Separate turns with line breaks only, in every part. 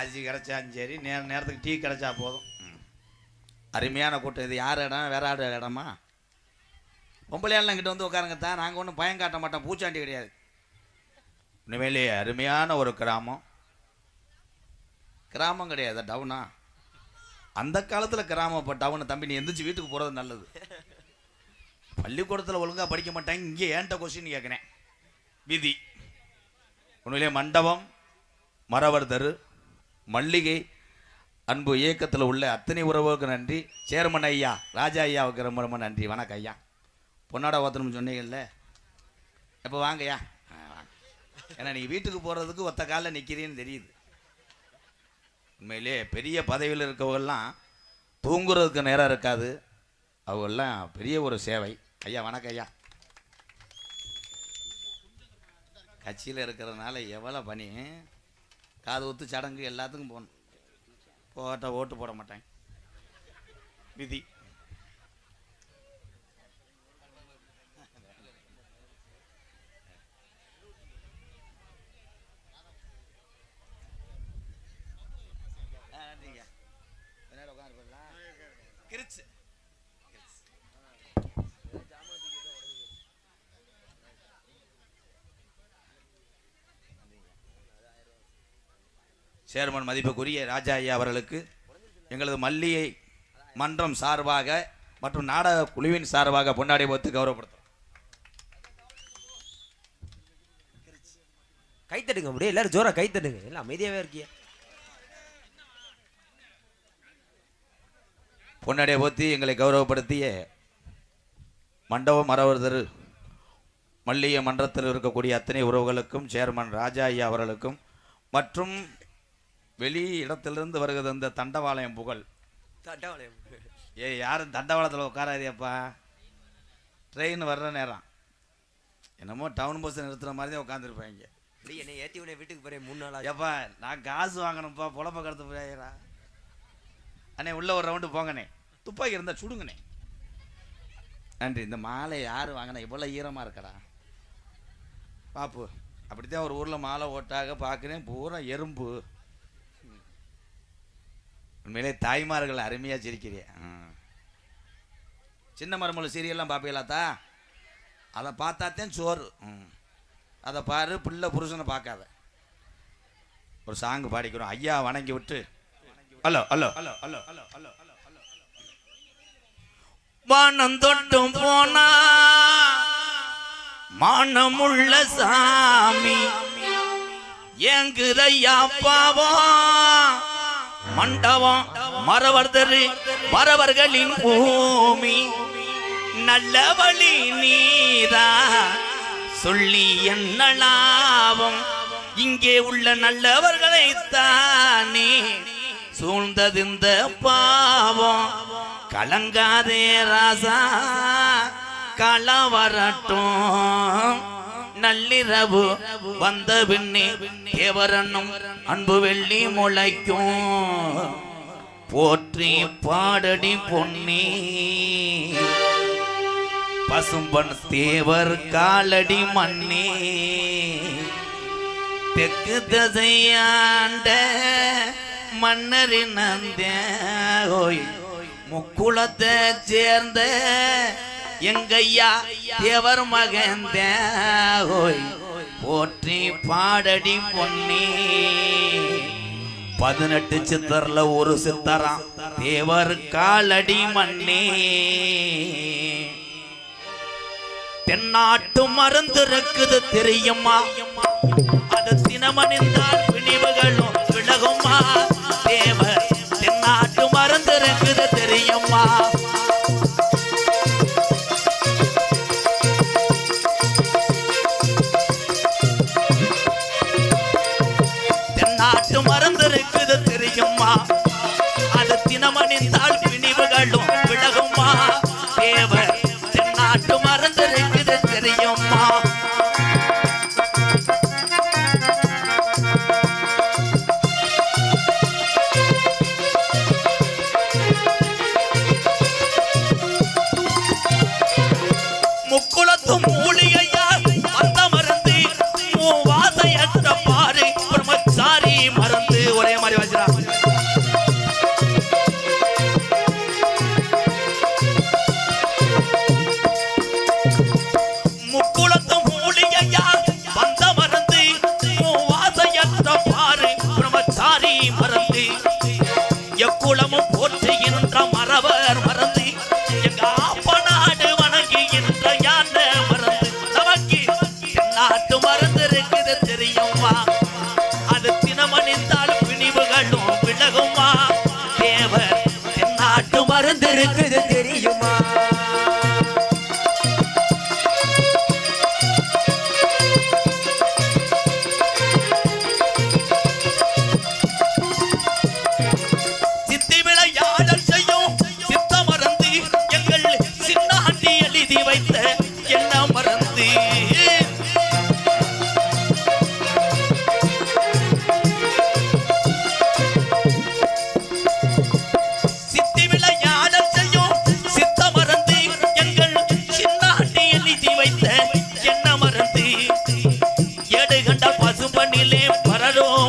காசி கிடைச்சாலும் சரி, நேரத்துக்கு டீ கிடைச்சா போதும். அருமையான கூட்டம். இது யார் இடம்? வேற ஆடு இடமா? பொம்பளையாளெலாம் கிட்ட வந்து உட்காருங்க தான். நாங்கள் ஒன்றும் பயம் காட்ட மாட்டோம், பூச்சாண்டி கிடையாது. உண்மையிலேயே அருமையான ஒரு கிராமம். கிராமம் கிடையாது, டவுனா. அந்த காலத்தில் கிராமம். இப்போ டவுனு தம்பி, நீ எந்திரிச்சு வீட்டுக்கு போகிறது நல்லது. பள்ளிக்கூடத்தில் ஒழுங்காக படிக்க மாட்டாங்க. இங்கே ஏன்ட்ட கொஸ்டின் கேட்குறேன். விதி உண்மையிலே மண்டபம், மரவர் தரு, மல்லிகை அன்பு இயக்கத்தில் உள்ள அத்தனை உறவுக்கு நன்றி. சேர்மன் ஐயா, ராஜா ஐயாவுக்கு ரொம்ப ரொம்ப நன்றி. வணக்கம் ஐயா. பொன்னாடா ஓத்தணும்னு சொன்னீங்கல்ல, எப்போ வாங்கய்யா. ஏன்னா நீங்கள் வீட்டுக்கு போகிறதுக்கு ஒத்த காலில் நிற்கிறீன்னு தெரியுது. உண்மையிலே பெரிய பதவியில் இருக்கவங்கெல்லாம் தூங்குறதுக்கு நேரம் இருக்காது. அவங்கெல்லாம் பெரிய ஒரு சேவை. ஐயா வணக்கம் ஐயா. கட்சியில் இருக்கிறதுனால எவ்வளோ பணி. காது ஊத்து சடங்கு எல்லாத்துக்கும் போகணும். போட்ட ஓட்டு போட மாட்டாங்க, விதி. கிரிச்சு சேர்மன் மதிப்புக்குரிய ராஜா ஐயா அவர்களுக்கு எங்களது மல்லிகை மன்றம் சார்பாக மற்றும் நாடக குழுவின் சார்பாக பொன்னாடை போத்து கௌரவப்படுத்தும்.
கைத்தடுங்க முடியும், எல்லாரும் ஜோரா கைத்தடுங்க. எல்லாம் அமைதியாவே இருக்கிய.
பொன்னாடை போத்தி எங்களை கௌரவப்படுத்திய மண்டபம் மரவர்தரு மல்லிகை மன்றத்தில் இருக்கக்கூடிய அத்தனை உறவுகளுக்கும், சேர்மன் ராஜா ஐயா அவர்களுக்கும் மற்றும் வெளி இடத்திலிருந்து வருகிறது இந்த தண்டவாளயம் புகழ்.
தண்டவாளயம்
யாரும் தண்டவாளத்தில் உட்காராதியப்பா. ட்ரெயின் வர்ற நேரம் என்னமோ டவுன் பஸ் நிறுத்துற மாதிரி தான் உட்காந்துருப்பாங்க.
என்னை ஏற்றி உடனே வீட்டுக்கு போகிறேன் 3 நாள்.
எப்பா நான் காசு வாங்கணும்ப்பா, பொழப்ப கடத்து போயிடா. அண்ணே உள்ள ஒரு ரவுண்டு போங்கண்ணே, துப்பாக்கி இருந்தால் சுடுங்கண்ணே. நன்றி. இந்த மாலை யார் வாங்கினா? இவ்வளோ ஈரமாக இருக்கடா பாப்பு. அப்படித்தான் ஒரு ஊரில் மாலை ஓட்டாக பார்க்குறேன், பூரா எறும்பு. உண்மையிலே தாய்மார்கள் அருமையாக சிரிக்கிறேன். சின்ன மருமகள் சீரியல்லாம் பார்ப்பீங்களாத்தா? அதை பார்த்தாத்தான் சோறு. அதை பாரு, பிள்ளை புருஷனை பார்க்காத. ஒரு சாங்கு பாடிக்கிறோம். ஐயா வணங்கி விட்டு hello hello hello hello hello hello hello hello வானம் தொட்டும் போனா மானமுள்ள சாமி ஏங்குதையா பாவம். மண்டபம் மரவர்தரு மரவர்களின் பூமி. நல்ல வழி நீரா சொல்லி என்ன லாபம். இங்கே உள்ள நல்லவர்களைத்தானே சூழ்ந்தது இந்த பாவம். கலங்காதே ராசா களவரட்டும். நள்ளிரவு வந்த பின்னே தேவரனும் அன்பு வெள்ளி முளைக்கும். போற்றி பாடடி பொன்னி பசும்பன் தேவர் காலடி மண்ணே. தெற்கு திசையாண்ட மன்னரின் நந்தோய் முக்குளத்தை சேர்ந்த எங்கையா தேவர் மகந்தோய். போற்றி பாடடி பொன்னி. 18 சித்தர்ல ஒரு சித்தராம் தேவர் காலடி மண்ணே. தென்னாட்டு மருந்து இருக்குது தெரியுமா? அது தினமணிந்தால் விளைவுகளும் விலகுமா? தேவர் தென்னாட்டு மருந்து இருக்குது தெரியுமா? தென்னாட்டு மருந்து இருக்குது தெரியுமா? அது தினமணிந்தால் விளைவுகளும் விலகுமா? தேவர் தென்னாட்டு மருந்து இருக்குது தெரியுமா? முக்குளத்து மூலிகையா அந்த மருந்து வாசையற்ற பாரு பிரம்மச்சாரி மருந்து. ஒரே மாதிரி வச்சு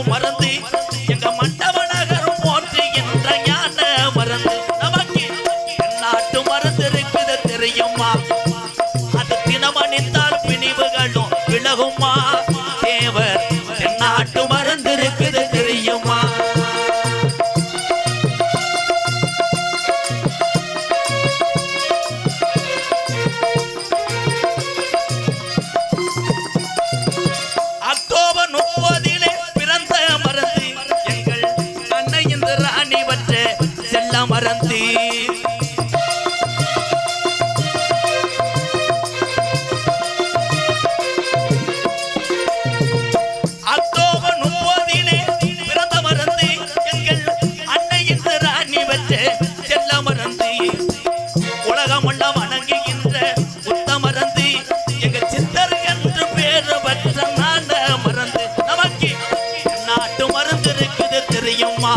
மறந்து எங்க மண்டவனகர் போற்றி என்ற ஞான மறந்து நமக்கு நாட்டு மருந்து இருக்குது தெரியுமா அது தினமணிந்தால் பிணிவுகளும் விலகுமா தேவர் நாட்டு மருந்து இருக்குது தெரியுமா அக்டோபர் 30 பிறந்த மறந்து எங்கள் அன்னை இந்த ராணி வற்ற செல்ல மறந்து அக்டோபர் 30 பிறந்த மறந்து எங்கள் அன்னை இந்த ராணி வற்ற செல்ல மறந்து உலகமுள்ள வணங்குகின்ற உத்த மறந்து எங்கள் சித்தர் என்று பேரு பெற்ற நாட மறந்து நமக்கு நாட்டு மருந்து இருக்குது தெரியுமா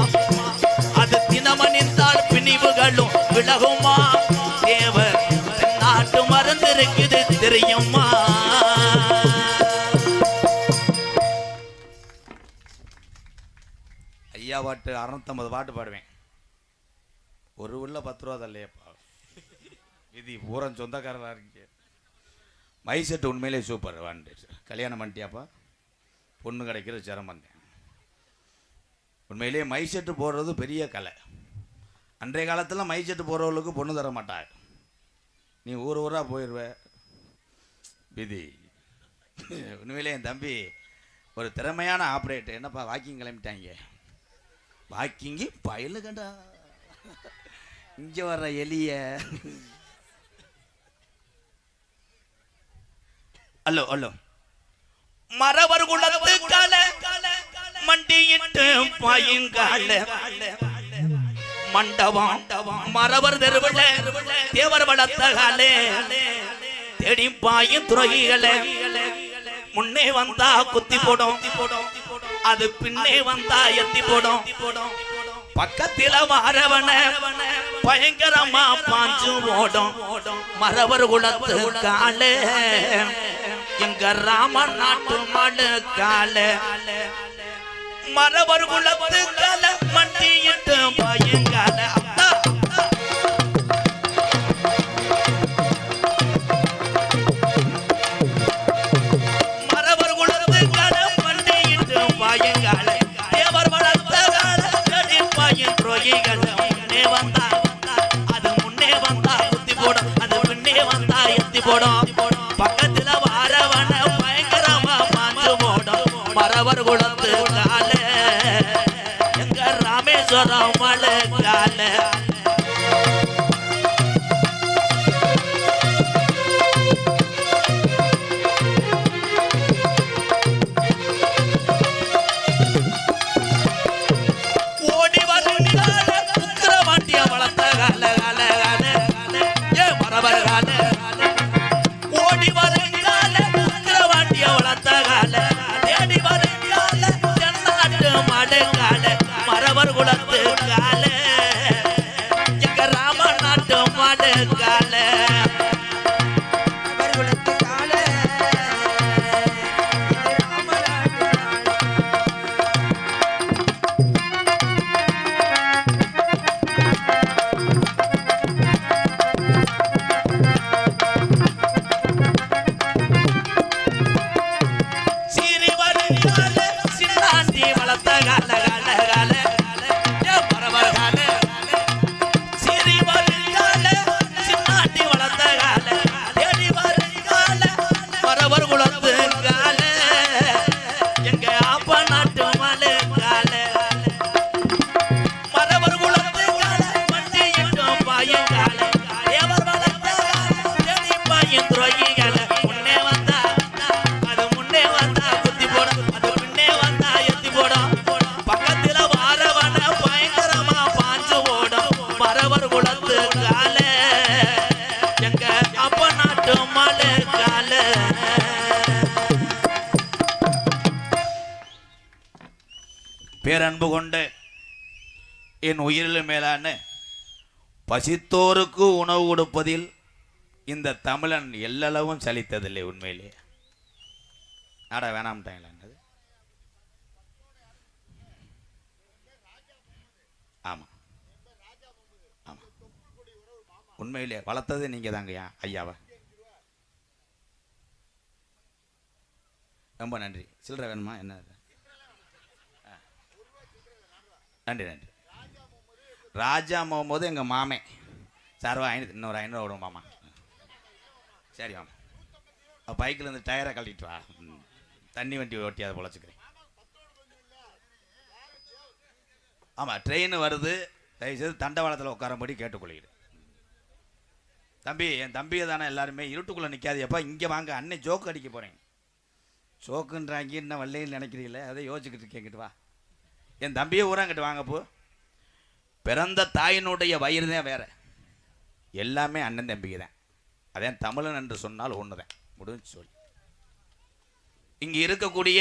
அது தினமணிந்தால் பிணிவுகளும் விலகுமா தேவர் நாட்டு மருந்து இருக்குது தெரியுமா ஐயா பாட்டு 650 பாட்டு பாடுவேன் ஒரு உள்ள 10 ரூபா தல்லையப்பா இது பூரன் சொந்தக்காரராக இருக்கீங்க மை செட்டு உண்மையிலே சூப்பர் வாண்டு கல்யாணம் பண்ணிட்டியாப்பா பொண்ணு கிடைக்கிறது சிரமந்தேன் உண்மையிலேயே மை செட்டு போடுறது பெரிய கலை அன்றைய காலத்தில் மை செட்டு போடுறவங்களுக்கு பொண்ணு தர மாட்டாங்க நீ ஊர் ஊராக போயிடுவ விதி உண்மையிலே என் தம்பி ஒரு திறமையான ஆப்ரேட்டர் என்னப்பா வாக்கிங் கிளம்பிட்டாங்க வாக்கிங்கு பயிலு கண்டா இங்கே வர்ற எலிய அல்லோ அல்லோ மரவர் குலத்து கால மண்டியிட்டு பாயுங்கால மண்டபம் மரவர் தெருவுல தேவர் வளர்த்த காலே தேடி பாயும் துறகிகளே முன்னே வந்தா குத்தி போடும் அது பின்னே வந்தா எத்தி போடும் பக்கத்தில மாறவன பயங்கரமா பாஞ்சு ஓடும் மரவர் குலத்து காலே எங்க ராம நாட்டு மாடு காலே மரவர் குலத்து கால மண்டியிட்டு பயங்கால மரவர் குலத்து கால மண்டியிட்டு பயங்கால தேவர் வளர்த்த கால கடி பாயின் துரோகிகள் முன்னே வந்தா அது முன்னே வந்தா குத்தி போடும் அது பின்னே வந்தா எத்தி போடும் பக்கத்துல வாரவன பயங்கரமா பாஞ்சு போடும் மரவர் குலத்து கால எங்க ராமேஸ்வரம் மலை கால ஓடி வரும் கால உக்கிரவாண்டிய வளர்த்த கால கால கால ஏ மரவர் கால ஓடி வரும் கால உக்கிரவாண்டிய வளர்த்த கால தேடி வரும் கால தென்னாட்டு மாடு கால மரவர் குலத்து கால எங்க ராம நாட்டு மாடு கால சீரி வரும் கால சின்னாண்டி வளர்த்த கால கால கால ஏ மரவர் கால சீரி வரும் கால சின்னாண்டி வளர்த்த கால தேடி வரும் கால மரவர் குலத்து கால எங்க அப்பா நாட்டு மலை கால மரவர் குலத்து கால மண்டியிட்டும் பாயங்கால தேவர் வளர்த்த கால தேடி பாயும் துரோகிகள முன்னே வந்தா அது முன்னே வந்தா குத்தி போடும் அது பின்னே வந்தா எத்தி போடும் பக்கத்துல வாரவன பயங்கரமா பாஞ்சு ஓடும் மரவர் குலத்து கால எங்க அப்பா நாட்டு மலை கால பேரன்பு கொண்ட என் உயிரிலும் மேலான பசித்தோருக்கு உணவு கொடுப்பதில் இந்த தமிழன் எல்லளவும் சலித்ததில்லை உண்மையிலே ஆட வேணாம்ட்டாங்களா என்னது உண்மையிலே வளர்த்ததே நீங்க தாங்கய்யா ஐயாவை. ரொம்ப நன்றி. சில்லறை வேணுமா என்ன? நன்றி நன்றி. ராஜா போகும்போது எங்கள் மாமே சார் இன்னொரு 500 விடும் மாமா. சரி மாமா, பைக்கில் இருந்து டயரை கழட்டிட்டு வா, தண்ணி வண்டி ஓட்டி அதை பொழைச்சிக்கிறேன். ஆமாம், ட்ரெயின் வருது, தயவுசெய்து தண்டவாளத்தில் உட்காரம்படி கேட்டுக்கொள்கிறேன். தம்பி, என் தம்பியை தானே எல்லாருமே இருட்டுக்குள்ளே நிற்காதியப்பா, இங்கே வாங்க, அன்னை ஜோக்கு அடிக்க போகிறேன். ஜோக்குன்றாங்க இன்னும் வல்லைன்னு நினைக்கிறீங்களே, அதை யோசிச்சுக்கிட்டு கேட்கிட்டு வா. என் தம்பியை ஊராங்கிட்டு வாங்கப்போ. பிறந்த தாயினுடைய வயிறு தான் வேற, எல்லாமே அண்ணன் தம்பிக்கு தான். அதே தமிழன் என்று சொன்னால் ஒன்று தான், முடிஞ்சு சொல்லி. இங்கே இருக்கக்கூடிய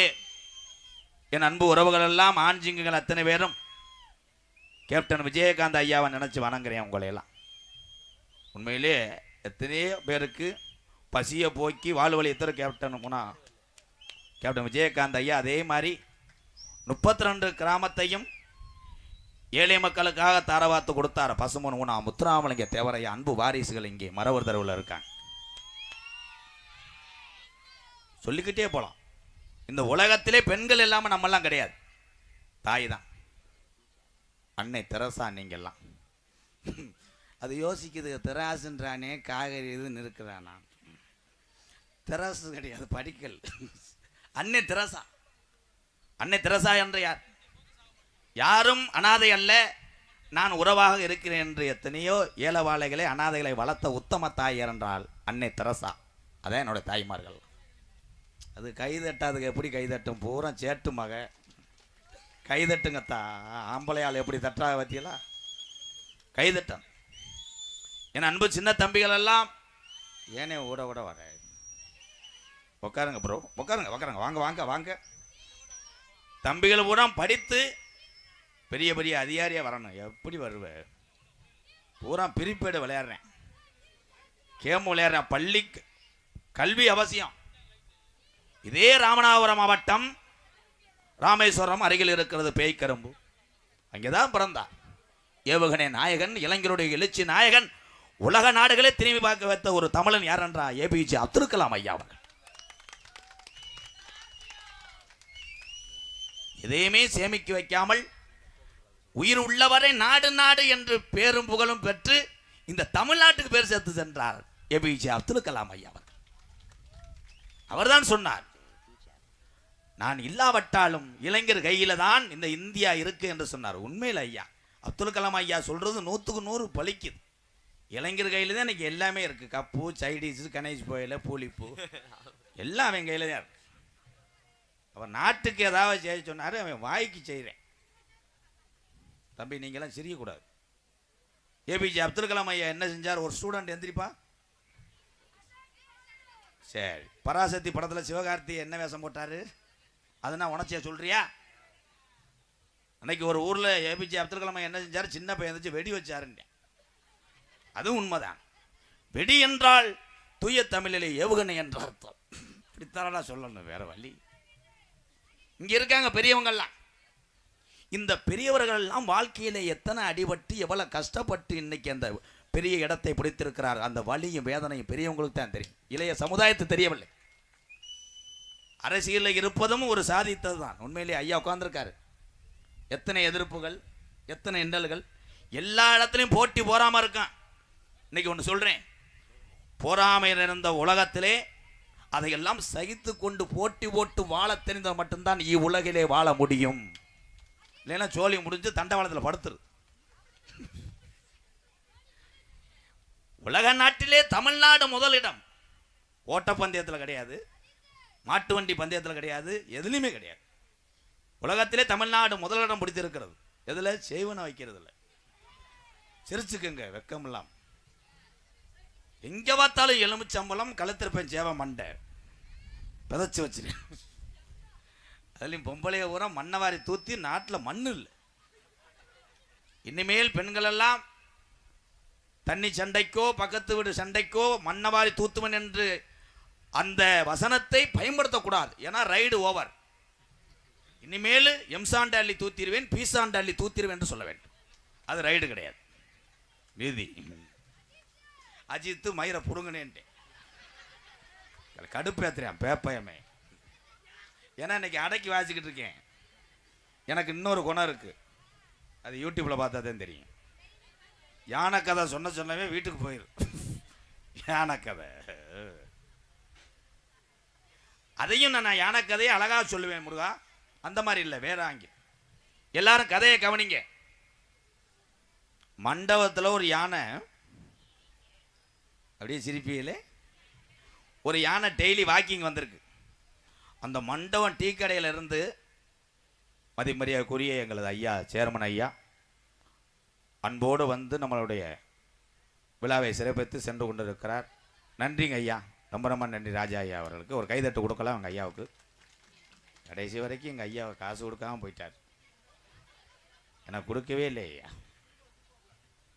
என் அன்பு உறவுகள் எல்லாம், ஆண்ஜிங்குகள் அத்தனை பேரும் கேப்டன் விஜயகாந்த் ஐயாவை நினச்சி வணங்குறேன் உங்களையெல்லாம். உண்மையிலே எத்தனையோ பேருக்கு பசியை போக்கி வாழ்வழி எத்தனை கேப்டன் போனால் கேப்டன் விஜயகாந்த் ஐயா அதே மாதிரி 32 கிராமத்தையும் ஏழை மக்களுக்காக தாரவாத்து கொடுத்தார். பசுமன் ஊனா முத்துராமலிங்க தேவரையா அன்பு வாரிசுகள் இங்கே மரவர் தருவில் இருக்காங்க. சொல்லிக்கிட்டே போகலாம். இந்த உலகத்திலே பெண்கள் இல்லாமல் நம்மெல்லாம் கிடையாது, தாய் தான். அன்னை தெரசா நீங்கெல்லாம். அது யோசிக்குது, தெராசுன்றானே காய்கறி இதுன்னு இருக்கிறானா. தெராசு கிடையாது, படிக்கல். அன்னை தெரசா. அன்னை தெரசா என்று யார்? யாரும் அனாதை அல்ல, நான் உறவாக இருக்கிறேன் என்று எத்தனையோ ஏலவாளைகளை அனாதைகளை வளர்த்த உத்தம தாய் என்றால் அன்னை தெரசா. அதான் என்னுடைய தாய்மார்கள். அது கைதட்டாதுக்கு எப்படி கைதட்டும், பூரா சேட்டு மக கைதட்டுங்கத்தா. ஆம்பளையால் எப்படி தட்டாக பற்றியலா கைதட்டம். என் அன்பு சின்ன தம்பிகள் எல்லாம் ஏனே ஓட ஓட வர உட்காருங்க ப்ரோ, உட்காருங்க உட்காருங்க, வாங்க வாங்க வாங்க. தம்பிகள் பூரா படித்து பெரிய பெரிய அதிகாரியாக வரணும். எப்படி வருவேன்? பூரா பிரிப்பேடு விளையாடுறேன், கேம் விளையாடுறேன். பள்ளி கல்வி அவசியம். இதே ராமநாதபுரம் மாவட்டம் ராமேஸ்வரம் அருகில் இருக்கிறது பேய்க்கரும்பு. அங்கேதான் பிறந்தார் ஏவுகணை நாயகன், இளைஞருடைய எழுச்சி நாயகன், உலக நாடுகளே திரும்பி பார்க்க வைத்த ஒரு தமிழன் யார் என்றா ஏபிஜே அப்துல் கலாம் ஐயா அவர்கள். எதையுமே சேமிக்க வைக்காமல் உயிர் உள்ளவரை நாடு நாடு என்று பேரும் புகழும் பெற்று இந்த தமிழ்நாட்டுக்கு பேர் சேர்த்து சென்றார் ஏபிஜே அப்துல் கலாம் ஐயா அவர்கள். அவர்தான் சொன்னார், நான் இல்லாவிட்டாலும் இளைஞர் கையில தான் இந்த இந்தியா இருக்கு என்று சொன்னார். உண்மையில் ஐயா அப்துல் கலாம் ஐயா சொல்றது 100க்கு 100 பலிக்குது. இளைஞர் கையில தான் இன்னைக்கு எல்லாமே இருக்கு. கப்பு, சைடிஸ், கணேஷ் போயில, பூலிப்பூ எல்லாம் அவன் கையில தான் இருக்கு. அவர் நாட்டுக்கு ஏதாவது செய்ய சொன்னாரு, அவன் வாய்க்கு செய்கிறேன். தம்பி நீங்களாம் சிரியக்கூடாது. ஏபிஜே அப்துல் கலாம் ஐயா என்ன செஞ்சார்? ஒரு ஸ்டூடெண்ட் எந்திரிப்பா. சரி, பராசக்தி படத்தில் சிவகார்த்தி என்ன வேஷம் போட்டாரு? அதுனா உணர்ச்சியா சொல்றியா? அன்னைக்கு ஒரு ஊர்ல ஏபிஜே அப்துல் கலாம் என்ன செஞ்சாரு? சின்ன பையன் இருந்துச்சு, வெடி வச்சாருன்னு. அதுவும் உண்மைதான். வெடி என்றால் தூய தமிழிலே ஏவுகணை என்ற அர்த்தம். இப்படித்தாரா சொல்லணும், வேற வழி. இங்க இருக்காங்க பெரியவங்கள்லாம். இந்த பெரியவர்கள் எல்லாம் வாழ்க்கையில எத்தனை அடிபட்டு எவ்வளவு கஷ்டப்பட்டு இன்னைக்கு அந்த பெரிய இடத்தை பிடித்திருக்கிறார். அந்த வலியும் வேதனையும் பெரியவங்களுக்கு தான் தெரியும், இளைய சமுதாயத்து தெரியவில்லை. அரசியலில் இருப்பதும் ஒரு சாதித்தது தான். உண்மையிலே ஐயா உட்கார்ந்துருக்காரு. எத்தனை எதிர்ப்புகள், எத்தனை இன்னல்கள், எல்லா இடத்துலையும் போட்டி போறாம இருக்கான். இன்னைக்கு ஒன்று சொல்றேன், போராமையில் இருந்த உலகத்திலே அதையெல்லாம் சகித்து கொண்டு போட்டி போட்டு வாழ தெரிந்தது மட்டும்தான் இவ்வுலகிலே வாழ முடியும். இல்லைன்னா சோழி முடிஞ்சு தண்டவாளத்தில் படுத்துரு. உலக நாட்டிலே தமிழ்நாடு முதலிடம். ஓட்டப்பந்தயத்தில் கிடையாது, மாட்டு வண்டி பந்தயத்தில் கிடையாது, எதுலையுமே கிடையாது. உலகத்திலே தமிழ்நாடு முதலிடம் பிடித்திருக்கிறது. எதுல? செய்வனை வைக்கிறது இல்லை. சிரிச்சுக்குங்க வெக்கம் இல்லாம. எங்க பார்த்தாலும் எலுமிச்சம்பளம், கழுத்திருப்பேன் சேவை மண்டை பிதைச்சு வச்சிருக்கேன். அதுலயும் பொம்பளைய ஊரா மண்ணவாரி தூத்தி நாட்டில் மண்ணு இல்லை. இனிமேல் பெண்கள் எல்லாம் தண்ணி சண்டைக்கோ பக்கத்து வீடு சண்டைக்கோ மண்ணவாரி தூத்துவன் என்று அந்த வசனத்தை பயன்படுத்தக்கூடாது. ஏன்னா ரைடு ஓவர். இனிமேல் எம்சாண்ட அள்ளி தூத்திடுவேன், பீசாண்ட அள்ளி தூத்திடுவேன் என்று சொல்ல வேண்டும். அது ரைடு கிடையாது, விதி. அஜித்து மயிரை புடுங்கினேன்ட்டேன். கடுப்பேத்துறேன் பேப்பயமே. ஏன்னா இன்னைக்கு அடக்கி வாசிக்கிட்டு இருக்கேன். எனக்கு இன்னொரு குணம் இருக்கு, அது யூடியூப்ல பார்த்தா தான் தெரியும். யானை கதை சொன்னவே வீட்டுக்கு போயிரு. யானை கதை அதையும் நான் யானை கதையை அழகா சொல்லுவேன் முருகா. அந்த மாதிரி இல்லை, வேற ஆங்கி. எல்லாரும் கதையை கவனிங்க. மண்டபத்தில் ஒரு யானை, அப்படியே சிரிப்பியிலே, ஒரு யானை டெய்லி வாக்கிங் வந்திருக்கு. அந்த மண்டபம் டீ கடையில் இருந்து மதிமரியாதைக்குரிய எங்களது ஐயா சேர்மன் ஐயா அன்போடு வந்து நம்மளுடைய விழாவை சிறப்பித்து சென்று கொண்டிருக்கிறார். நன்றிங்க ஐயா, ரொம்ப ரொம்ப நன்றி ராஜா ஐயா அவர்களுக்கு. ஒரு கைதட்டு கொடுக்கலாம் எங்கள் ஐயாவுக்கு. கடைசி வரைக்கும் எங்கள் ஐயாவை காசு கொடுக்காம போயிட்டார். எனக்கு கொடுக்கவே இல்லை ஐயா,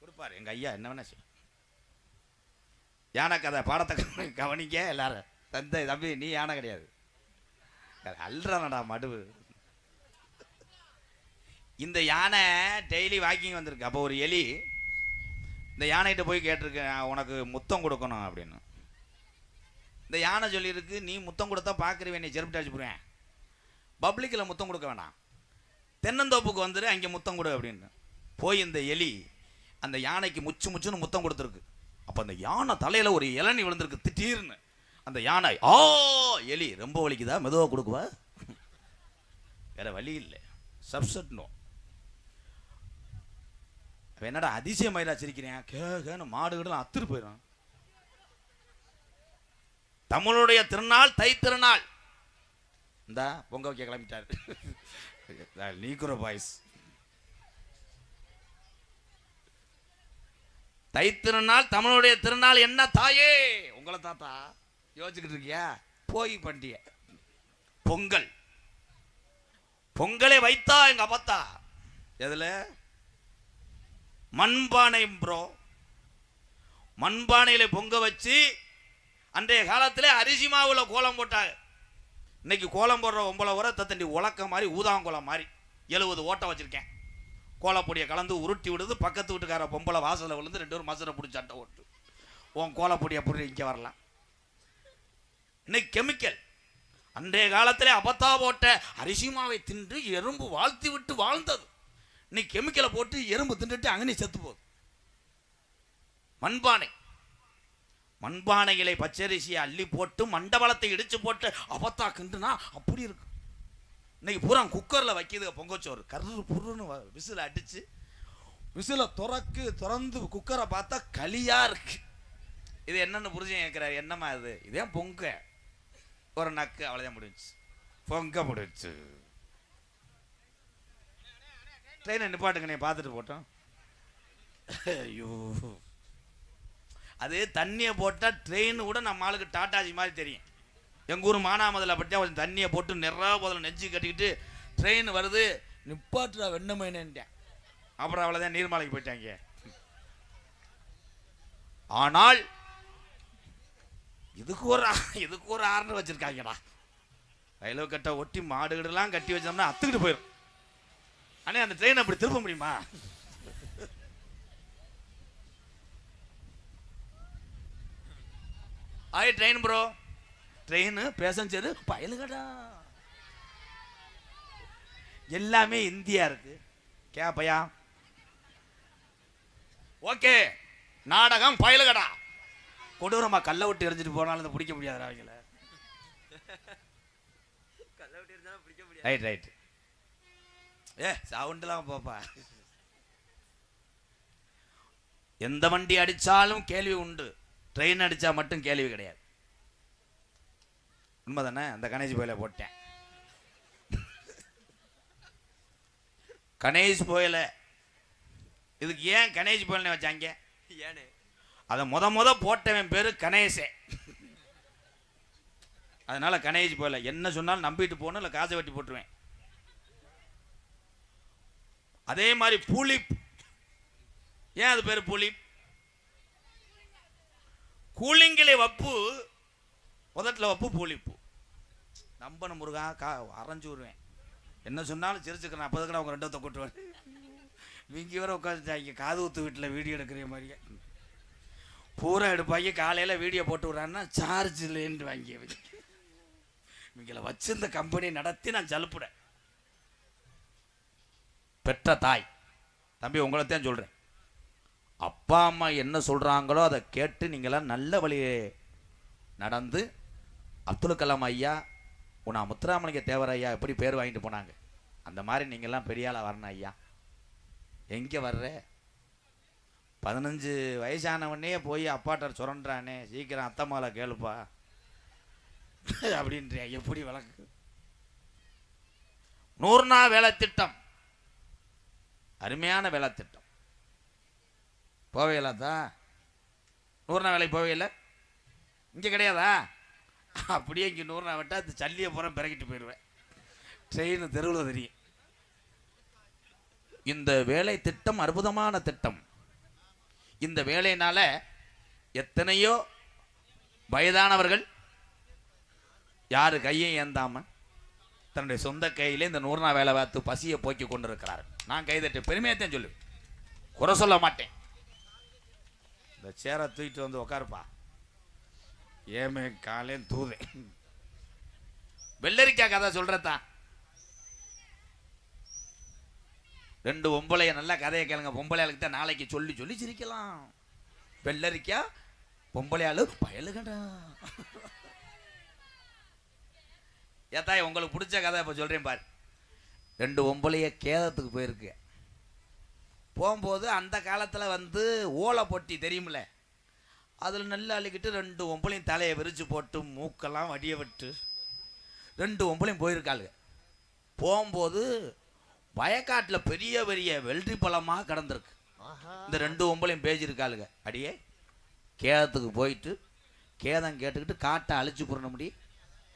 கொடுப்பார் எங்கள் ஐயா, என்ன வேணா செய்யும். யானை கதை பாடத்தை கவனிக்க எல்லாரும். தம்பி நீ யானை கிடையாது, அல்றானடா மடுவு. இந்த யானை டெய்லி வாக்கிங் வந்திருக்கு. அப்போ ஒரு எலி இந்த யானைகிட்ட போய் கேட்டிருக்கேன், உனக்கு முத்தம் கொடுக்கணும் அப்படின்னு. இந்த யானை சொல்லியிருக்கு, நீ முத்தம் கொடுத்தா பார்க்குறவே நீ செருப்பிட்டு அடிச்சு போடுவேன், பப்ளிக்கில் முத்தம் கொடுக்க வேணாம், தென்னந்தோப்புக்கு வந்துடு அங்கே முத்தம் கொடு அப்படின்னு. போய் இந்த எலி அந்த யானைக்கு முச்சுன்னு முத்தம் கொடுத்துருக்கு. அப்போ அந்த யானை தலையில் ஒரு இளநி விழுந்திருக்கு திடீர்னு. அந்த யானை எலி ரொம்ப வலிக்குதா, மெதுவாக கொடுக்குவா, வேற வழி இல்லை, சப்செட் நோ. என்னடா அதிசயமாயிரா சிரிக்கிறேன், கேன்னு மாடுகள்லாம் அத்துட்டு போயிடும். தமிழுடைய திருநாள் தை திருநாள். இந்த பொங்க வைக்க கிளம்பிட்டாரு நீக்குற பாய்ஸ். தை திருநாள் தமிழுடைய திருநாள். என்ன தாயே உங்களை தாத்தா யோசிச்சுக்கிட்டு இருக்கியா? போய் பண்டிகை பொங்கல். பொங்கலை வைத்தா எங்க அப்பத்தா எதுல? மண்பானை ப்ரோ. மண்பானையில பொங்க வச்சு அன்றைய காலத்திலே அரிசி மாவுல கோலம் போட்டாங்க. இன்னைக்கு கோலம் போடுற 9 உரத்தை தண்டி உலக்க மாதிரி ஊதாங்கோலம் மாதிரி 70 ஓட்டை வச்சிருக்கேன். கோலப்பொடியை கலந்து உருட்டி விடுது. பக்கத்து வீட்டுக்கார பொம்பளை வாசலில் விழுந்து 2 பேரும் மசரை பிடிச்சி சண்டை ஓட்டு. உன் கோலப்பொடியை அப்படி இங்கே வரலாம். இன்னைக்கு கெமிக்கல். அன்றைய காலத்திலே அப்பத்தா போட்ட அரிசி மாவை தின்று எறும்பு வாழ்த்தி விட்டு வாழ்ந்தது. இன்னைக்கு கெமிக்கலை போட்டு எறும்பு தின்றுட்டு அங்கனே செத்து போகுது. மண்பானை. மண்பானைகளை பச்சரிசியை அள்ளி போட்டு மண்டபலத்தை இடிச்சு போட்டு அப்பத்தா கிண்டுனா அப்படி இருக்கு. இன்னைக்கு பூரா குக்கரில் வைக்கிது பொங்கச்சோறு. கரு புருன்னு விசில் அடிச்சு விசிலை திறந்து குக்கரை பார்த்தா களியா இருக்கு. இது என்னன்னு புரிஞ்சு கேட்கிறாரு, என்னம்மா இது? இதே பொங்க ஒரு நக்கு, அவ்வளோதான் முடிஞ்சு, பொங்க முடிஞ்சு. ட்ரெயினை நிப்பாட்டுங்க, நீ பார்த்துட்டு போட்டோம். ஐயோ, அது தண்ணியை போட்டால் ட்ரெயின் கூட நம்ம ஆளுக்கு டாட்டாஜி மாதிரி தெரியும். எங்கள் ஊர் மானாமதில் பற்றியா கொஞ்சம் தண்ணியை போட்டு நிறைய போதில் நெஞ்சு கட்டிக்கிட்டு ட்ரெயின் வருது, நிப்பாட்டுறா வெண்ணமேனேன்ட்டேன். அப்புறம் அவ்வளோதான் நீர்மலைக்கு போயிட்டாங்க. ஆனால் இதுக்கு ஒரு ஆறுன்னு வச்சிருக்காங்கடா. ரயில்வே கட்டை ஒட்டி மாடுகிடலாம் கட்டி வச்சோம்னா அத்துக்கிட்டு போயிடும். ஆனால் அந்த ட்ரெயின் அப்படி திருப்ப முடியுமா? ட்ரெயின் ப்ரோ, ட்ரெயின் பேசஞ்சரு பயலுகடா, எல்லாமே இந்தியா இருக்கு. கேப்பையா? ஓகே, நாடகம் பயலுகடா. கொடூரமா கல்லை விட்டு எரிஞ்சிட்டு போனாலும் பிடிக்க முடியாது அவங்கள. Right right. சவுண்ட்லாம் போப்பா. எந்த வண்டி அடிச்சாலும் கேள்வி உண்டு, ட்ரெயின் அடிச்சா மட்டும் கேள்வி கிடையாது. உண்மைதானே? அந்த கணேஷ் போயில போட்டேன். கணேஷ் போயில இதுக்கு ஏன் கணேஷ் போயில்னு வச்சாங்க? ஏன்னு அதை முத போட்டவன் பேரு கணேசே. அதனால கணேஷ் போயில என்ன சொன்னாலும் நம்பிட்டு போகணும், இல்லை காசை வெட்டி போட்டுருவேன். அதே மாதிரி புலிப். ஏன் அது பேரு புலிப்? கூலிங்கிலே வப்பு, முதட்டில் வப்பு, பூலிப்பு. நம்பணும் முருகா, அரைஞ்சு விடுவேன். என்ன சொன்னாலும் சிரிச்சுக்கிறேன். அப்போதுக்கு அவங்க 2 கொட்டுவேன். வீங்கி வர உட்காந்துட்டாங்க காது ஊத்து வீட்டில் வீடியோ எடுக்கிற மாதிரியே. பூரா எடுப்பாங்க. காலையில் வீடியோ போட்டு விட்றான்னா சார்ஜ் இல்லைன்னு வாங்கி இவங்களை வச்சு இந்த கம்பெனி நடத்தி நான் ஜலுப்புறேன். பெற்ற தாய் தம்பி உங்களைத்தான் சொல்கிறேன், அப்பா அம்மா என்ன சொல்கிறாங்களோ அதை கேட்டு நீங்களாம் நல்ல வழியே நடந்து அப்துல் கலாம் ஐயா உன்னா முத்துராமலிங்க தேவர் ஐயா எப்படி பேர் வாங்கிட்டு போனாங்க, அந்த மாதிரி நீங்கள்லாம் பெரிய ஆளாக வரணும் ஐயா. எங்கே வர்ற 15 வயசானவனே போய் அப்பாட்ட சுரண்டானே, சீக்கிரம் அத்தம்மாவை கேளுப்பா அப்படின்ற எப்படி வழக்கு. 100 நாள் வேலை திட்டம், அருமையான வேலை திட்டம். போவையில்லாதா 100 நாள் வேலைக்கு போவையில்லை இங்கே கிடையாதா? அப்படியே இங்கே 100 நாள் விட்டால் அது சல்லியை பூரா பிறகிட்டு போயிடுவேன். ட்ரெயின் தெருவில் தெரியும். இந்த வேலை திட்டம் அற்புதமான திட்டம். இந்த வேலையினால எத்தனையோ வயதானவர்கள் யாரு கையும் ஏந்தாம தன்னுடைய சொந்த கையிலே இந்த 100 நாள் வேலை பார்த்து பசியை போக்கி கொண்டிருக்கிறார். நான் கைதட்டு பெருமையத்தான் சொல்லு, குறை சொல்ல மாட்டேன். இந்த சேரை தூக்கிட்டு வந்து உட்காருப்பா, ஏமே காலே தூதே. வெள்ளரிக்கா கதை சொல்றதா, 2 பொம்பளைய நல்ல கதையை கேளுங்க. பொம்பளையாளுக்கு தான் நாளைக்கு சொல்லி சொல்லி சிரிக்கலாம். வெள்ளரிக்கா பொம்பளையாளு பயலுகடா. ஏத்தாய் உங்களுக்கு பிடிச்ச கதை இப்போ சொல்றேன் பாரு. 2 பொம்பளைய கேதத்துக்கு போயிருக்கு. போகும்போது அந்த காலத்தில் வந்து ஓலை பொட்டி தெரியுமில்ல, அதில் நல்லா அள்ளிக்கிட்டு 2 பொம்பளையும் தலையை விரிச்சு போட்டு மூக்கெல்லாம் வடிய விட்டு 2 பொம்பளையும் போயிருக்காளுங்க. போகும்போது வயக்காட்டில் பெரிய பெரிய வெள்ளரி பழமாக கிடந்திருக்கு. இந்த 2 பொம்பளையும் பேசியிருக்காளுங்க, அடியே கேதத்துக்கு போயிட்டு கேதம் கேட்டுக்கிட்டு காட்டை அழிச்சு போடணும் முடி,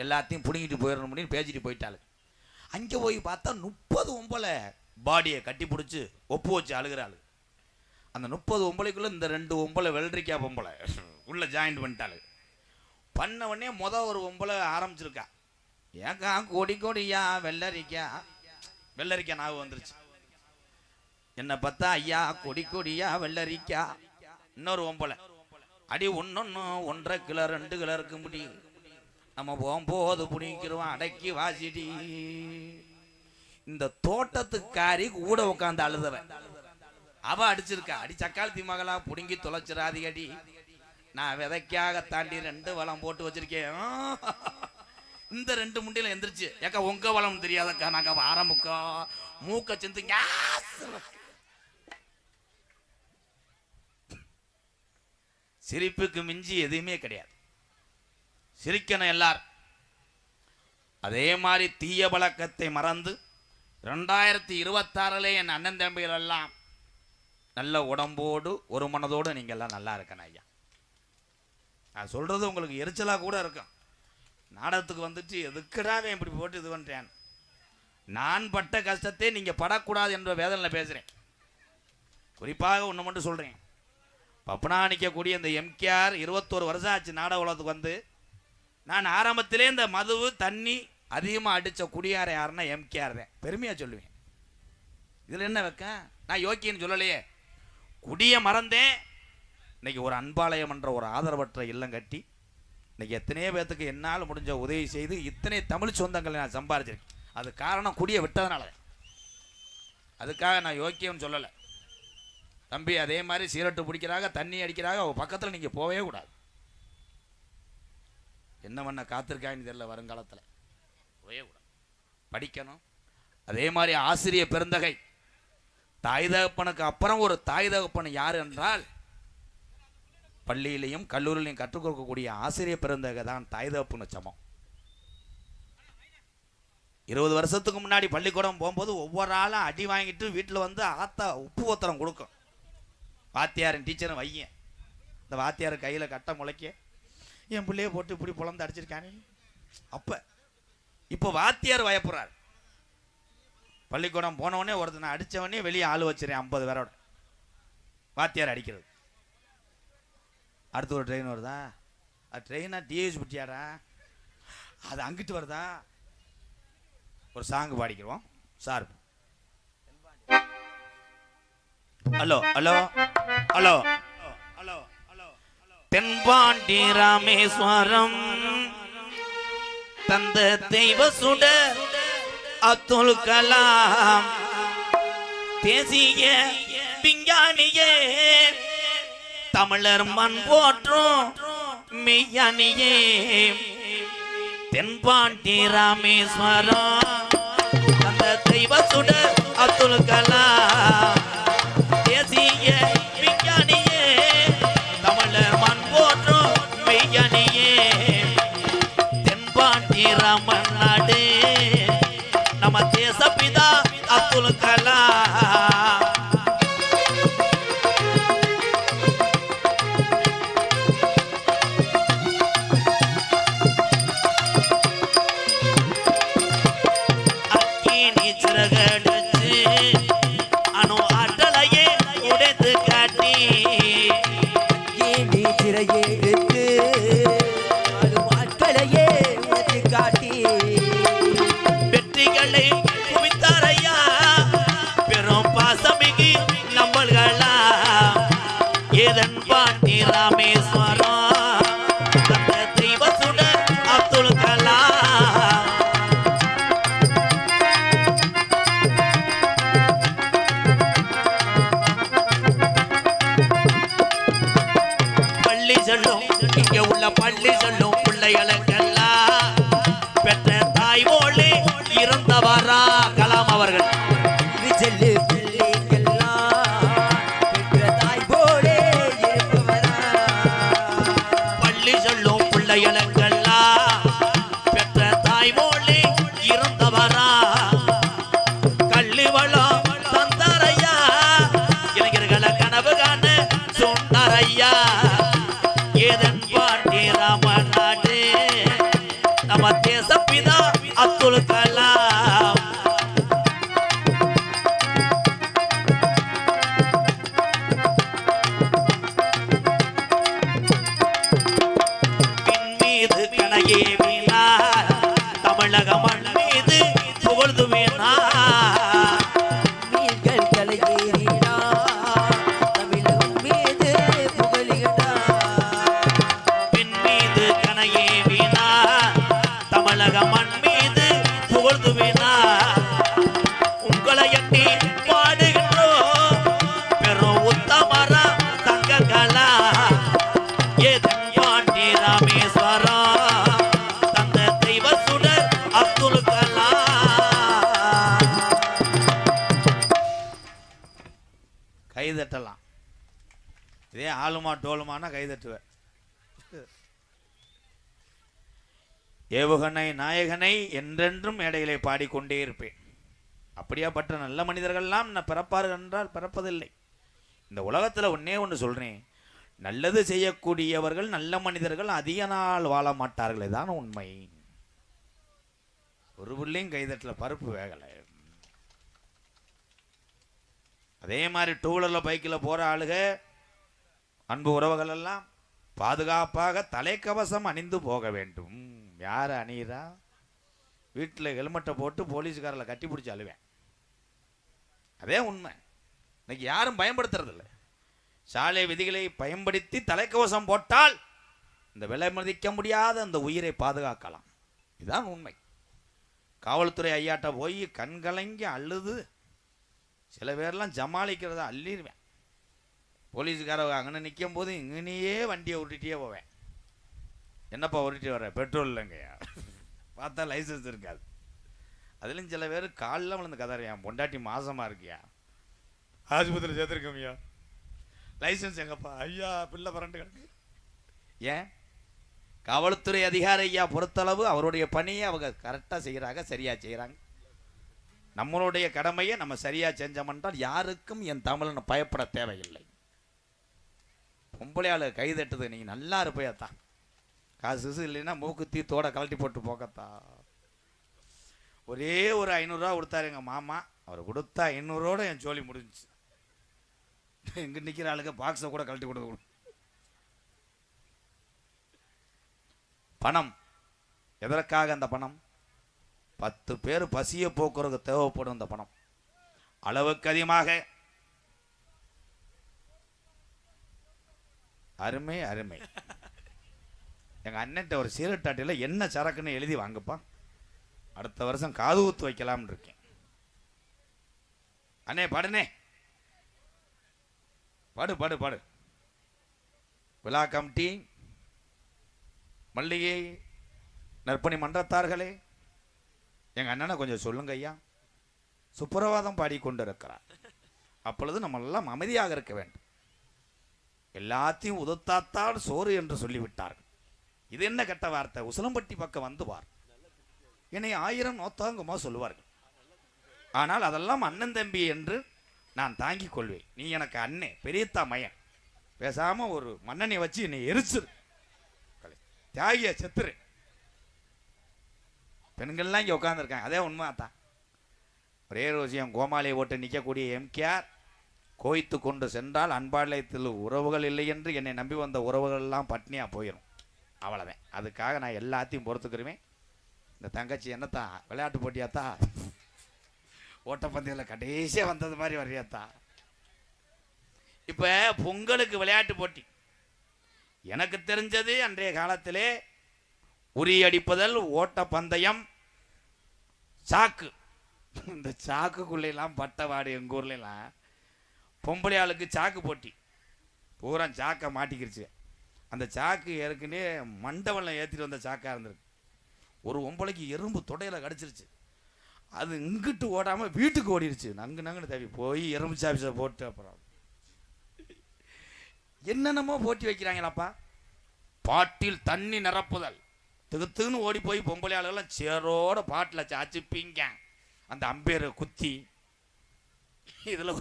எல்லாத்தையும் பிடிங்கிட்டு போயிடணும் முடியும் பேசிட்டு போயிட்டாளு. அங்கே போய் பார்த்தா 30 பொம்பளை பாடியை கட்டி பிடிச்சி ஒப்பு வச்சு அழுகிறாள். அந்த 30 பொம்பளைக்குள்ளே இந்த 2 பொம்பளை வெள்ளரிக்கா பொம்பளை உள்ளே ஜாயின்ட் பண்ணிட்டாளு. பண்ண உடனே ஒரு பொம்பளை ஆரம்பிச்சிருக்கா, ஏக்கா கொடி கொடியா வெள்ளரிக்கா. வெள்ளரிக்கா ஞாபகம் வந்துருச்சு. என்ன பார்த்தா ஐயா கொடி கொடியா வெள்ளரிக்கா. இன்னொரு பொம்பளை, அடி 1 1.5 கிலோ 2 கிலோ இருக்கு முடி, நம்ம போகும்போது பிடிக்கிறோம் அடக்கி வாசிடி. இந்த தோட்டத்துக்காரி கூட உட்காந்து அழுதவன் அவ அடிச்சிருக்கா, அடி சக்காலத்தி மகளா புடுங்கி தொலைச்சிடாதி அடி, நான் விதைக்காக தாண்டி 2 வளம் போட்டு வச்சிருக்கேன். இந்த 2 முண்டியில எந்திரிச்சு, ஏக்கா உங்க வளம் தெரியாதக்கா, நாங்க ஆரம்பிக்கா மூக்க செந்து. சிரிப்புக்கு மிஞ்சி எதுவுமே கிடையாது. சிரிக்கணும் எல்லாரும். அதே மாதிரி தீய பழக்கத்தை மறந்து 2026 என் அண்ணன் தம்பிகள் எல்லாம் நல்ல உடம்போடு ஒரு மனதோடு நீங்க எல்லாம் நல்லா இருக்கணும் ஐயா. நான் சொல்றது உங்களுக்கு எரிச்சலா கூட இருக்கும். நாடகத்துக்கு வந்துட்டு எதுக்குடாவே இப்படி போட்டு இது பண்றேன். நான் பட்ட கஷ்டத்தை நீங்க படக்கூடாது என்ற வேதனையில் பேசுறேன். குறிப்பாக ஒன்று மட்டும் சொல்றேன், பப்பனா நிற்கக்கூடிய இந்த எம்கேஆர் 21 வருஷம் ஆச்சு நாடக உலகத்துக்கு வந்து. நான் ஆரம்பத்திலே இந்த மதுவு தண்ணி அதிகமாக அடித்த குடியார யாருன்னா எம்கேஆர் தான், பெருமையாக சொல்லுவேன். இதில் என்ன வைக்க, நான் யோக்கியன்னு சொல்லலையே. குடியை மறந்தேன். இன்னைக்கு ஒரு அன்பாலயம் என்ற ஒரு ஆதரவற்ற இல்லம் கட்டி இன்னைக்கு எத்தனையோ பேர்த்துக்கு என்னால் முடிஞ்ச உதவி செய்து இத்தனை தமிழ் சொந்தங்களை நான் சம்பாதிச்சிருக்கேன். அது காரணம் குடியை விட்டதுனால. அதுக்காக நான் யோக்கியம்னு சொல்லலை தம்பி. அதே மாதிரி சீரட்டு பிடிக்கிறாங்க, தண்ணி அடிக்கிறாங்க, அவங்க பக்கத்தில் நீங்கள் போகவே கூடாது. என்ன பண்ண காத்திருக்காங்கன்னு தெரியல, வருங்காலத்தில் போகவே கூடாது. படிக்கணும். அதே மாதிரி ஆசிரியர் பெருந்தகை, தாய் தகப்பனுக்கு அப்புறம் ஒரு தாய் தகப்பன் யார் என்றால் பள்ளியிலையும் கல்லூரியிலையும் கற்றுக் கொடுக்கக்கூடிய ஆசிரியர் பெருந்தகை தான் தாய் தகப்பனு சமம். 20 வருஷத்துக்கு முன்னாடி பள்ளிக்கூடம் போகும்போது ஒவ்வொரு ஆளும் அடி வாங்கிட்டு வீட்டில் வந்து ஆத்தா உப்பு பத்திரம் கொடுக்கும். வாத்தியாரின் டீச்சரும் வையன், இந்த வாத்தியார் கையில் கட்ட முளைக்க என் பிள்ளைய போட்டு இப்படி புலந்து அடிச்சிருக்கானே. இப்போ வாத்தியார் வயப்புறார். பள்ளிக்கூடம் போனவொடனே ஒருத்தனை அடித்தவொடனே வெளியே ஆள் வச்சிருக்கேன் 50 பேரோட. வாத்தியார் அடிக்கிறது. அடுத்து ஒரு ட்ரெயின் வருதா, அது ட்ரெயினா டிஏஜ் பிட்டியாரா, அது அங்கிட்டு வருதா. ஒரு சாங் பாடிக்கிறோம் sir. Hello hello hello hello hello Thenpandi Rameswaram தந்த தெய்வ சுட அப்துல் கலாம் தேசிய விஞ்ஞானியே தமிழர் மண் போற்றும் மெய்யானியே தென்பாண்டி ராமேஸ்வரம் தந்த தெய்வ சுட அப்துல் கலாம் தேசிய விஞ்ஞானியே தமிழர் மண் போற்றும் மெய்யானியே தென்பாண்டி ராமன் நாடு நம்ம தேசப்பிதா அப்துல் கலாம் அக்கினி சிறகடிச்சு அணு ஆற்றலையே உடைத்து காட்டி
அக்கினி சிறையை எடுத்து அணு ஆற்றலையே உடைத்து காட்டி
வெற்றிகளை குவித்தாரையா பெரும் பாசமிகு நம்மள்களா ஏதன் பாண்டி ராமேஸ்வரம் அந்த தெய்வ சுடர் அப்துல் கலாம் பள்ளி சொல்லும் இங்க உள்ள பள்ளி சொல்லும் பிள்ளைகளுக்கெல்லாம் பெற்ற தாய் போலே இருந்தவரா கலாம் அவர்கள்
இது செல்லு பிள்ளைக்கெல்லாம் பெற்ற தாய் போலே இருப்பவரா
பள்ளி சொல்லும் பிள்ளைகளுக்கெல்லாம் பெற்ற தாய் போலே இருந்தவரா கல்வி வளம் தந்தாரையா இளைஞர்களை கனவு காண சொன்னாரையா ஏதன் பாண்டி ராமன் நாடு நம்ம தேசப்பிதா அப்துல் கலாம் பின் மீது கணையே வீணா தமிழக மண் மீது புகழ்ந்து வீணா
மீன்கள் கலையேறினா தமிழகம் மீது புகழுகின்றார்
பின் மீது கணையே வீணா தமிழக மண் மீது புகழ்ந்து வீணா உங்களை எண்ணி பாடுகின்றோம் பெரும் உத்தமரா தங்க கலா ஏதன் பாண்டி ராமேஸ்வரம் தந்த தெய்வ சுடர் அப்துல் கலாம் கைதட்டலாம் இதே ஆளுமா டோலுமானா கைதட்டுவேன் ஏவுகணை நாயகனை என்றென்றும் மேடையிலே பாடிக்கொண்டே இருப்பேன் அப்படியாப்பட்ட நல்ல மனிதர்கள்லாம் நான் பிறப்பார்கள் என்றால் பிறப்பதில்லை இந்த உலகத்தில் ஒன்னே ஒன்று சொல்றேன் நல்லது செய்யக்கூடியவர்கள் நல்ல மனிதர்கள் அதிக நாள் வாழ மாட்டார்கள் இதான் உண்மை ஒரு புள்ளையும் கைதட்டல பருப்பு வேகலை அதே மாதிரி டூ வீலரில் பைக்கில் போகிற ஆளுக அன்பு உறவுகள் எல்லாம் பாதுகாப்பாக தலைக்கவசம் அணிந்து போக வேண்டும் யார் அணியிறா வீட்டில் ஹெல்மெட்டை போட்டு போலீஸ்காரில் கட்டி பிடிச்சி அழுவேன் அதே உண்மை இன்னைக்கு யாரும் பயன்படுத்துறதில்லை சாலை விதிகளை பயன்படுத்தி தலைக்கவசம் போட்டால் இந்த விலை மதிக்க முடியாத அந்த உயிரை பாதுகாக்கலாம் இதுதான் உண்மை காவல்துறை ஐயாட்ட போய் கண்கலங்கி அழுது சில பேர்லாம் ஜமாளிக்கிறத அள்ளிடுவேன் போலீஸுக்கார அங்கே நிற்கும் போது இங்கனையே வண்டியை உருட்டிட்டே போவேன் என்னப்பா உருட்டி வர்ற பெட்ரோல் இல்லைங்கய்யா பார்த்தா லைசன்ஸ் இருக்காது அதுலேயும் சில பேர் காலில் விழுந்து கதறியா பொண்டாட்டி மாசமாக இருக்கியா ஆஸ்பத்திரி சேர்த்துருக்கோம்யா லைசன்ஸ் எங்கப்பா ஐயா பிள்ளை பரண்டு கிடக்கு ஏன் காவல்துறை அதிகாரி ஐயா பொறுத்தளவு அவருடைய பணியை அவங்க கரெக்டாக செய்கிறாங்க சரியாக செய்கிறாங்க நம்மளுடைய கடமையை நம்ம சரியாக செஞ்சோம்ன்றால் யாருக்கும் என் தமிழனை பயப்பட தேவையில்லை பொம்பளையாளு கைதட்டுது நீங்கள் நல்லா இருப்பையாத்தான் காசு இல்லைன்னா மூக்குத்தி தோட கழட்டி போட்டு போக்கத்தா ஒரே ஒரு 500 கொடுத்தாரு எங்கள் மாமா அவர் கொடுத்தா 500 என் ஜோலி முடிஞ்சிச்சு எங்கே நிற்கிற ஆளுக்கு பாக்ஸை கூட கழட்டி கொடுத்து பணம் எதற்காக அந்த பணம் 10 பேர் பசியை போக்குறதுக்கு தேவைப்படும் அந்த பணம் அளவுக்கு அதிகமாக அருமை அருமை. எங்க அண்ணன்ட்ட ஒரு சீரட்டாட்டியில் என்ன சரக்குன்னு எழுதி வாங்கப்பா, அடுத்த வருஷம் காது ஊத்து வைக்கலாம்னு இருக்கேன். அண்ணே பாடுனே, பாடு பாடு பாடு. விழா கமிட்டி, மல்லிகை நற்பணி மன்றத்தார்களே, எங்க அண்ணனை கொஞ்சம் சொல்லுங்க ஐயா. சுப்பிரவாதம் பாடிக்கொண்டிருக்கிறார். அப்பொழுது நம்ம எல்லாம் அமைதியாக இருக்க வேண்டும். எல்லாத்தையும் உதத்தாத்தால் சோறு என்று சொல்லிவிட்டார்கள். இது என்ன கெட்ட வார்த்தை? உசிலம்பட்டி பக்கம் வந்து பார், என்னை 1000 நோத்தாங்குமா சொல்லுவார்கள். ஆனால் அதெல்லாம் அண்ணன் தம்பி என்று நான் தாங்கிக் கொள்வேன். நீ எனக்கு அண்ணே, பெரியத்தா மயன், பேசாம ஒரு மன்னனை வச்சு என்னை எரிச்சிரு, தியாகிய செத்துரு. பெண்கள்லாம் இங்கே உட்காந்துருக்காங்க, அதே உண்மை தான். ஒரே ரோசியம் கோமாளியை ஓட்டு நிற்கக்கூடிய எம்கேஆர் கோய்த்து கொண்டு சென்றால் அன்பாலயத்தில் உறவுகள் இல்லை என்று என்னை நம்பி வந்த உறவுகள் எல்லாம் பட்னியா போயிடும். அவ்வளோதான். அதுக்காக நான் எல்லாத்தையும் பொறுத்துக்கிறேன். இந்த தங்கச்சி என்னத்தா விளையாட்டு போட்டியாத்தா, ஓட்டப்பந்தயத்தில் கடைசியாக வந்தது மாதிரி வரையாத்தா. இப்போ பொங்கலுக்கு விளையாட்டு போட்டி எனக்கு தெரிஞ்சது அன்றைய காலத்திலே உரி அடிப்பதல், ஓட்டப்பந்தயம், சாக்கு. இந்த சாக்குக்குள்ளெல்லாம் பட்டவாடு எங்கள் ஊர்லாம் பொம்பளை ஆளுக்கு சாக்கு போட்டி, பூரா சாக்கை மாட்டிக்கிருச்சு. அந்த சாக்கு ஏற்கனவே மண்டபம்ல ஏற்றிட்டு வந்த சாக்காக இருந்திருக்கு. ஒரு பொம்பளைக்கு எறும்பு தொடையில் கடிச்சிருச்சு. அது இங்கிட்டு ஓடாமல் வீட்டுக்கு ஓடிடுச்சு. நங்குன்னு தேவி போய் எறும்பு சாப்பிச்ச போட்டு அப்புறம் என்னென்னமோ போட்டி வைக்கிறாங்களாப்பா. பாட்டில் தண்ணி நிரப்புதல், திகுத்துன்னு ஓடி போய் பொம்பளை ஆளுகள்லாம் சேரோட பாட்டில் சாச்சிப்பீங்க. அந்த அம்பேரை குத்தி இதில்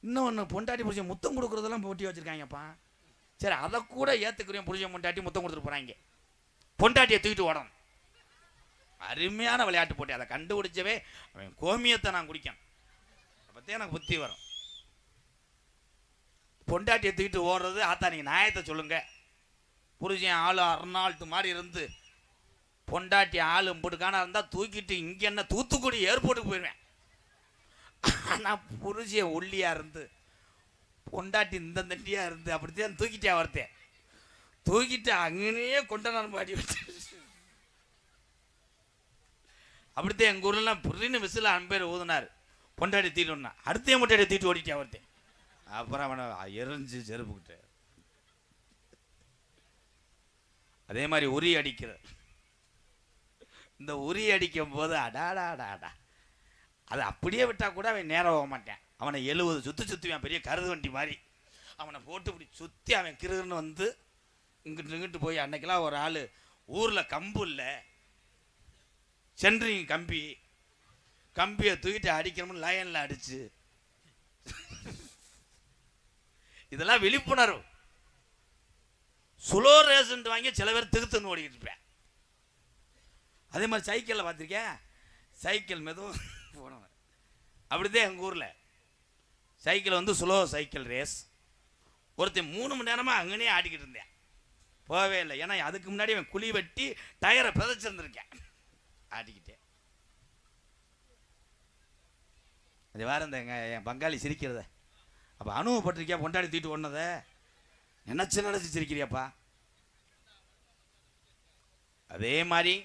இன்னொன்று பொண்டாட்டி புரிஞ்ச முத்தம் கொடுக்குறதெல்லாம் போட்டி வச்சுருக்காங்கப்பா. சரி, அதை கூட ஏற்றுக்குறேன். புரிஞ்ச பொண்டாட்டி முத்தம் கொடுத்துட்டு போகிறாங்க, பொண்டாட்டியை தூக்கிட்டு ஓடணும். அருமையான விளையாட்டு போட்டி. அதை கண்டுபிடிச்சவே அவன் கோமியத்தை நான் குடிக்கணும். அதை பற்றி எனக்கு புத்தி வரும். பொண்டாட்டியை தூக்கிட்டு ஓடுறது. ஆத்தா நீங்கள் நியாயத்தை சொல்லுங்க. புரிஞ்சன் ஆள் அர்னால்ட்டு மாதிரி இருந்து பொண்டாட்டி ஆள் இம்புட்டுக்கான இருந்தால் தூக்கிட்டு இங்கே என்ன தூத்துக்குடி ஏர்போர்ட்டுக்கு போயிடுவேன். ஆனால் புரிஞ்சிய ஒல்லியாக இருந்து பொண்டாட்டி இந்த தண்டியாக இருந்து அப்படித்தான் தூக்கிட்டே வரத்தேன். தூக்கிட்டு அங்கேயே கொண்டாடான்னு பாடி வச்சு அப்படித்தான் எங்கள் ஊர்லாம் புரின்னு விசில் அன்பேர் ஊதுனார். பொண்டாட்டி தீட்டுனா அடுத்த முட்டாடி தீட்டு ஓடிட்டே வரத்தேன். அப்புறம் அவனை எரிஞ்சு செருப்புக்கிட்டு. அதே மாதிரி உரி அடிக்கிறது. இந்த உரி அடிக்கும் போது அடாடாடாடா, அதை அப்படியே விட்டால் கூட அவன் நேரம் போக மாட்டேன். அவனை 70 சுற்றுவான், பெரிய கருது வண்டி மாதிரி. அவனை போட்டு இப்படி சுற்றி அவன் கிருன்னு வந்து இங்கிட்டு போய், அன்னைக்கெல்லாம் ஒரு ஆள் ஊரில் கம்பு இல்லை, சென்ட்ரிங் கம்பியை தூக்கிட்டு அடிக்கணும்னு லயனில் அடிச்சு. இதெல்லாம் விழிப்புணர்வு. ஸ்லோ ரேஸ்ன்ட்டு வாங்கி சில பேர் திருத்துன்னு ஓடிக்கிட்டு இருப்பேன். அதே மாதிரி சைக்கிளில் பார்த்துருக்கேன், சைக்கிள் மெதுவும் போனவன். அப்படிதான் எங்கள் ஊரில் சைக்கிள் வந்து ஸ்லோ சைக்கிள் ரேஸ். ஒருத்தன் 3 மணி நேரமாக அங்கனே ஆடிக்கிட்டு இருந்தேன், போகவே இல்லை. ஏன்னா அதுக்கு முன்னாடி அவன் குழி வெட்டி டயரை பிதைச்சிருந்துருக்கேன், ஆடிக்கிட்டே. அது வேறு இந்த என் பங்காளி சிரிக்கிறத அப்போ அனுபவப்பட்டிருக்கியா? பொண்டாடி தூக்கிட்டு ஒன்னதை நினச்சி சிரிக்கிறியாப்பா. அதே மாதிரி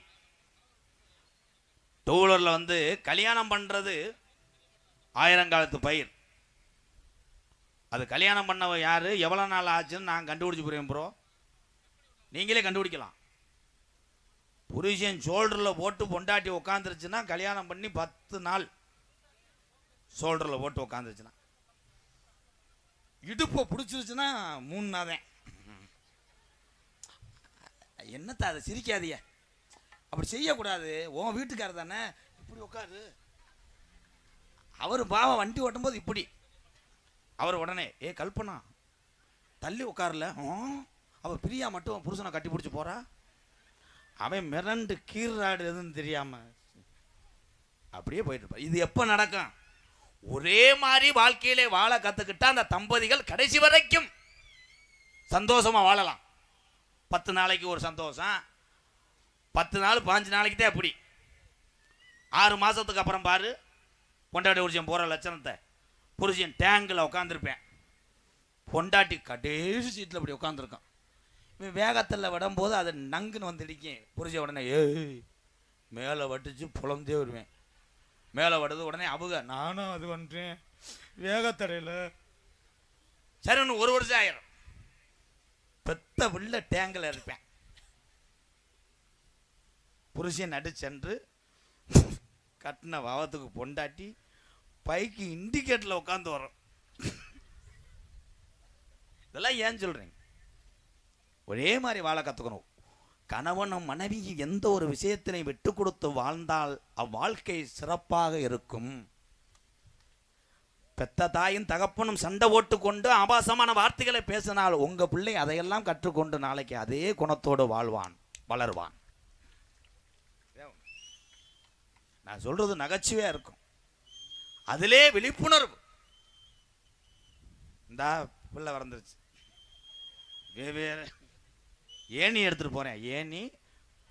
டூவீலரில் வந்து கல்யாணம் பண்ணுறது ஆயிரங்காலத்து பயிர். அது கல்யாணம் பண்ண யார், எவ்வளோ நாள் ஆச்சுன்னு நான் கண்டுபிடிச்சி போகிறேன் ப்ரோ. நீங்களே கண்டுபிடிக்கலாம். புருஷன் ஷோல்டரில் போட்டு பொண்டாட்டி உட்காந்துருச்சுன்னா கல்யாணம் பண்ணி 10 நாள் ஷோல்டரில் போட்டு உட்காந்துருச்சுன்னா, இடுப்பை பிடிச்சிருச்சுன்னா 3 நாள் தான். என்னத்த அதை சிரிக்காதிய, அப்படி செய்யக்கூடாது. உன் வீட்டுக்காரர் தானே, இப்படி உட்காரு. அவர் பாவம் வண்டி ஓட்டும் போது இப்படி, அவர் உடனே கல்பனா தள்ளி உட்காரல. அவர் பிரியா மட்டும் புருஷனை கட்டி பிடிச்சி போறா. அவன் மிரண்டு கீறாடு எதுன்னு தெரியாம அப்படியே போயிட்டு இருப்பான். இது எப்போ நடக்கும்? ஒரே மாதிரி வாழ்க்கையிலே வாழ கற்றுக்கிட்டா அந்த தம்பதிகள் கடைசி வரைக்கும் சந்தோஷமா வாழலாம். 10 நாளைக்கு ஒரு சந்தோஷம், 10 நாள் 5 நாளைக்கு தான் அப்படி. 6 மாதத்துக்கு அப்புறம் பாரு பொண்டாட்டி புருஷன் போகிற லட்சணத்தை. புருஷன் டேங்கில் உட்காந்துருப்பேன், பொண்டாட்டி கடைசி சீட்டில் இப்படி உட்காந்துருக்கான். இவன் வேகத்தில் விடும்போது அது நங்குன்னு வந்து இடிக்கேன். புரிஞ்ச உடனே ஏய் மேலே வட்டிச்சு புலந்தே வருவேன். மேலே வடுது உடனே அவுக நானும் அது பண்ணுறேன் வேகத்தடையில். சரி ஒன்று 1 வருஷம் ஆயிரும். பெத்த உள்ள டேங்கில் இருப்பேன். புருஷன் நடிச்சென்று கட்டின வாவத்துக்கு பொண்டாட்டி பைக்கு இண்டிகேட்டரில் உட்காந்து வரோம். இதெல்லாம் ஏன் சொல்கிறீங்க? ஒரே மாதிரி வாழ கற்றுக்கணும். கணவனும் மனைவியும் எந்த ஒரு விஷயத்திலையும் விட்டு கொடுத்து வாழ்ந்தால் அவ்வாழ்க்கை சிறப்பாக இருக்கும். பெத்த தாயும் தகப்பனும் சண்டை ஓட்டுக்கொண்டு ஆபாசமான வார்த்தைகளை பேசினால் உங்கள் பிள்ளை அதையெல்லாம் கற்றுக்கொண்டு நாளைக்கு அதே குணத்தோடு வாழ்வான், வளர்வான். நான் சொல்றது நகைச்சுவையாக இருக்கும், அதிலே விழிப்புணர்வு. இந்த பிள்ளை வளர்ந்துருச்சு, வேறு ஏணி எடுத்துட்டு போறேன். ஏணி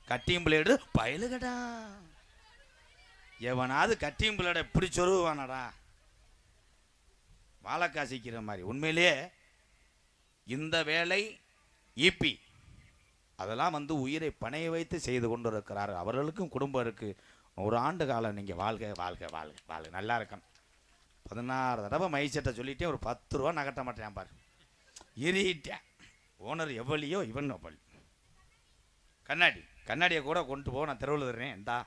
கட்டியும் பிள்ளைடு பயலுகடா. எவனாவது கட்டியும் பிள்ளைட எப்படி சொருவானடா வாழைக்காசிக்கிற மாதிரி. உண்மையிலேயே இந்த வேலை ஈப்பி அதெல்லாம் வந்து உயிரை பணைய வைத்து செய்து கொண்டு இருக்கிறார். அவர்களுக்கும் குடும்பம் இருக்கு. 1 ஆண்டு காலம் நீங்கள் வாழ்க வாழ்க வாழ்க வாழ்க நல்லா இருக்கணும். 16 தடவை மைசெட்டை சொல்லிட்டே ஒரு 10 ரூபா நகட்ட மாட்டேன் பாரு. ஏறிட்டேன். ஓனர் எவ்வளியோ இவன் எவ்வளி. கண்ணாடியை கூட கொண்டு போ, நான் தெருவில் தர்றேன். இந்தா